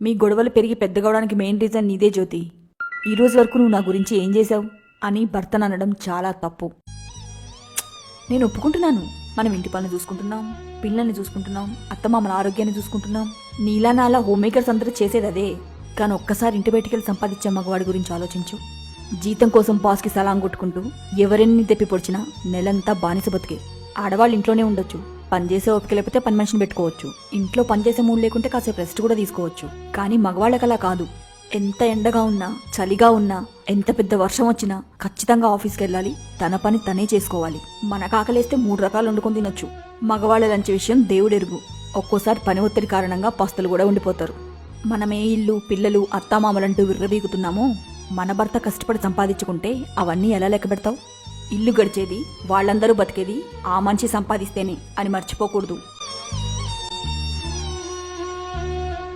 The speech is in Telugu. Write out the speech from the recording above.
మీ గొడవలు పెరిగి పెద్దగవడానికి మెయిన్ రీజన్ నీదే జ్యోతి. ఈరోజు వరకు నువ్వు నా గురించి ఏం చేశావు అని భర్తను అనడం చాలా తప్పు. నేను ఒప్పుకుంటున్నాను, మనం ఇంటి పనులు చూసుకుంటున్నాం, పిల్లల్ని చూసుకుంటున్నాం, అత్తమామల ఆరోగ్యాన్ని చూసుకుంటున్నాం. నీలా నాలా హోమ్ మేకర్స్ అందరూ చేసేది అదే. కానీ ఒక్కసారి ఇంటి బయటికెళ్ళి సంపాదించే మగవాడి గురించి ఆలోచించు. జీతం కోసం బాస్కి సలాం కొట్టుకుంటూ ఎవరెన్ని తెప్పి పొడిచినా నెలంతా బానిస బతికే. ఆడవాళ్ళు ఇంట్లోనే ఉండొచ్చు, పనిచేసే ఓపిక లేకపోతే పని మనిషిని పెట్టుకోవచ్చు, ఇంట్లో పనిచేసే మూడు లేకుంటే కాసేపు రెస్ట్ కూడా తీసుకోవచ్చు. కానీ మగవాళ్ళకలా కాదు. ఎంత ఎండగా ఉన్నా, చలిగా ఉన్నా, ఎంత పెద్ద వర్షం వచ్చినా ఖచ్చితంగా ఆఫీస్కి వెళ్ళాలి, తన పని తనే చేసుకోవాలి. మన కాకలేస్తే 3 రకాలు వండుకొని తినొచ్చు. మగవాళ్ళ లంచ్ విషయం దేవుడెరుగు. ఒక్కోసారి పని ఒత్తిడి కారణంగా పస్తులు కూడా ఉండిపోతారు. మనమే ఇల్లు, పిల్లలు, అత్తామామలంటూ విర్రవీగుతున్నామో, మన భర్త కష్టపడి సంపాదించుకుంటే అవన్నీ ఎలా లెక్క పెడతావు? ఇల్లు గడిచేది, వాళ్ళందరూ బతికేది ఆ మంచి సంపాదిస్తేనే అని మర్చిపోకూడదు.